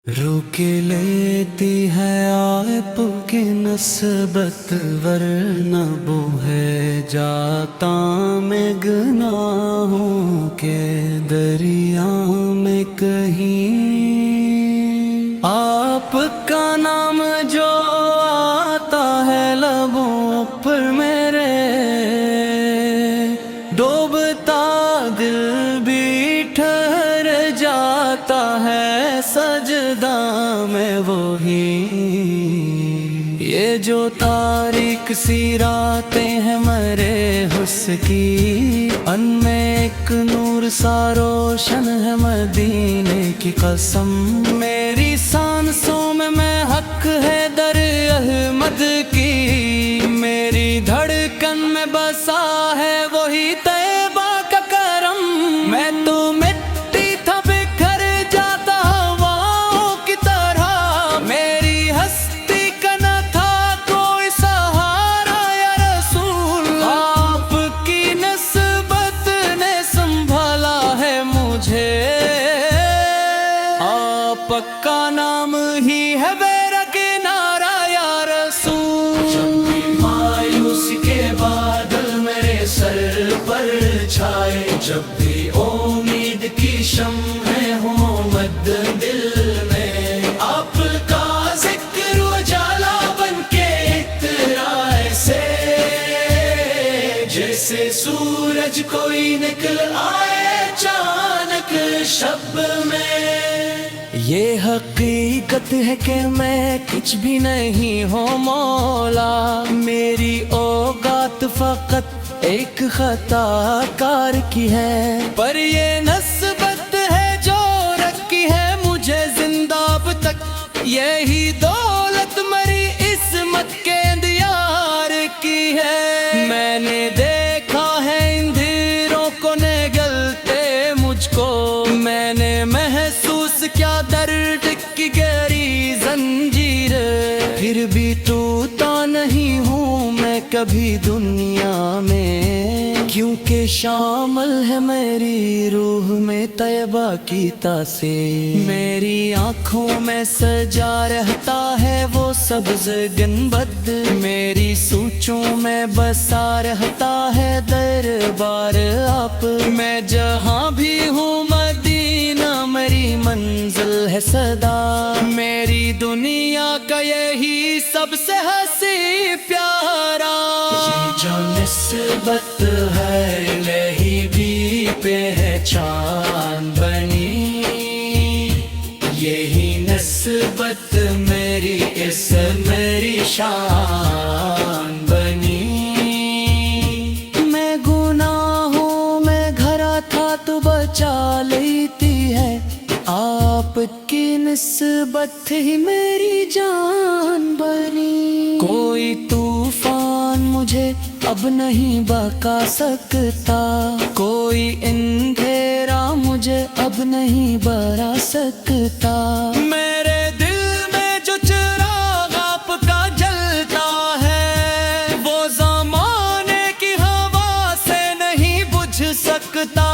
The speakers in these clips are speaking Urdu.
روک لیتی ہے آپ کی نسبت ورنہ وہ ہے جاتا میں گناہوں کے دریا میں کہیں آپ کا نام جو آتا ہے لبوں پر میرے ڈوبتا دل بھی ٹھہر جاتا ہے سجدہ میں وہی یہ جو تاریک سی راتیں ہیں مرے حس کی ان میں ایک نور سا روشن ہے مدینے کی قسم میری سانسوں میں حق ہے در احمد کی میری دھڑکن میں بسا ہے وہی طیبہ کا کرم میں تو مٹی تھا بکھر جاتا ہواؤں کی طرح میری ہستی کا نہ تھا کوئی سہارا یا رسول آپ کی نسبت نے سنبھالا ہے مجھے آپ کا نام ہی ہے میرا کنارہ یا رسول جب بھی مایوسی کے بادل میرے سر پر چھائے جب بھی امید کی شمع ہو مد دل میں آپ کا ذکر اجالا بن کے اترائے سے جیسے سورج کوئی نکل آئے اچانک شب میں یہ حقیقت ہے کہ میں کچھ بھی نہیں ہوں مولا میری اوقات فقط ایک خطا کار کی ہے پر یہ نسبت ہے جو رکھی ہے مجھے زندہ اب تک یہی دولت مری عصمت کے اندیار کی ہے میں نے دیکھا ہے اندھیروں کو نگلتے مجھ کو میں نے محسوس کیا درد کی گہری زنجیر پھر بھی ٹوٹا نہیں ہوں میں کبھی دنیا میں کیونکہ شامل ہے میری روح میں طیبہ کی تاثیر میری آنکھوں میں سجا رہتا ہے وہ سبز گنبد میری سوچوں میں بسا رہتا ہے دربار آپ میں جہاں بھی ہوں مدینہ میری منزل ہے صدا میری دنیا کا یہی سب سے ہنسی پیارا یہ جو نسبت ہے یہی بھی پہچان بنی یہی نسبت میری اس میری شان بنی میں گناہوں میں گھرا تھا تو بچا لیتی ہے آپ کی نسبت ہی میری جان بنی کوئی طوفان مجھے اب نہیں بہکا سکتا کوئی اندھیرا مجھے اب نہیں برا سکتا میرے دل میں جو چراغ آپ کا جلتا ہے وہ زمانے کی ہوا سے نہیں بجھ سکتا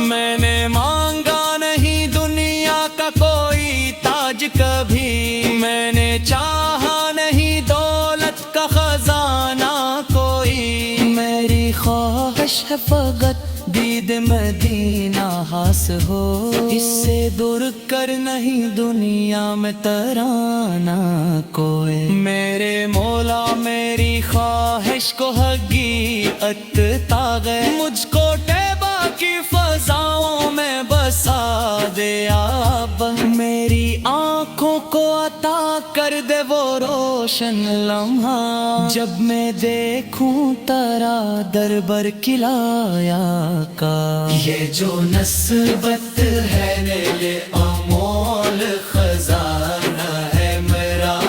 میں نے مانگا نہیں دنیا کا کوئی تاج کبھی میں نے چاہا نہیں دولت کا خزانہ کوئی میری خواہش ہے فقط دید مدینہ ہاس ہو اس سے دور کر نہیں دنیا میں ترانہ کوئی میرے مولا میری خواہش کو حقیقت تاغے مجھ کو طیبہ کی فضاؤں میں بسا دے آپ میری آنکھوں کو عطا کر دے وہ روشن لمحہ جب میں دیکھوں ترا در بر کلایا کا یہ جو نسبت ہے نیل امول خزانہ ہے میرا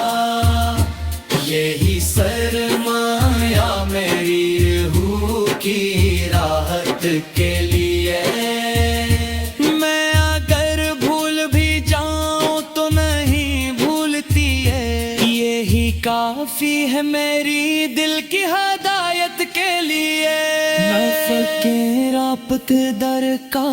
یہی سرمایہ میری روح کی راحت کے لیے میں اگر بھول بھی جاؤں تو نہیں بھولتی ہے یہی کافی ہے میری دل کی ہدایت کے لیے فکر رابط در کا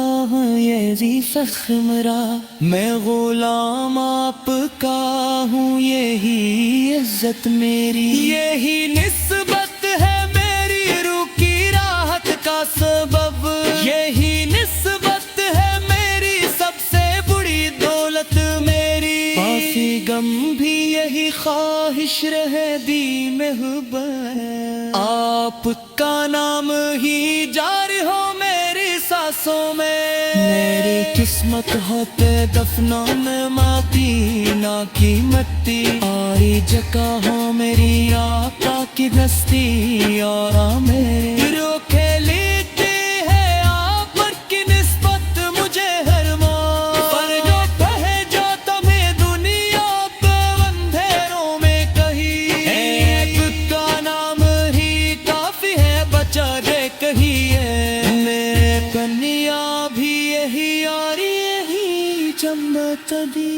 یہ زی فخمرا میں غلام آپ کا ہوں یہی عزت میری یہی نسبت ہے میری روح کی راحت کا سبب یہی نسبت ہے میری سب سے بڑی دولت میری پاسی غم بھی یہی خواہش رہے دی محبت آپ کا نام ہی جاری ہو میری سانسوں میں میری قسمت ہوتے دفنوں میں مدینہ کی مٹی آئی جگہ ہو میری آقا کی دستی اور میرے رو کھیلیتی ہے آپ پر کی نسبت مجھے ہر موت فرجو کہے جو تمہیں دنیا پہ اندھیروں میں کہیں ایپ کا نام ہی کافی ہے بچا دے کہیے میرے کنیا بھی یہی اور یہی چمبت دی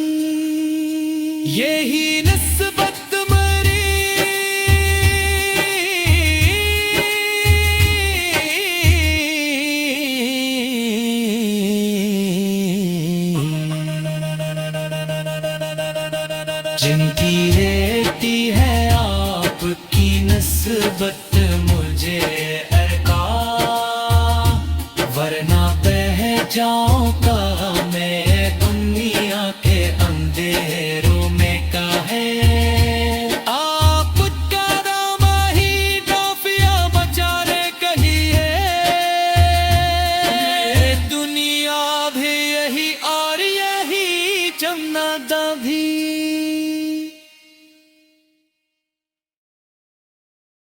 یہی نسبت جن کی رہتی ہے آپ کی نسبت مجھے ارکا ورنہ بہہ جاؤں گا میں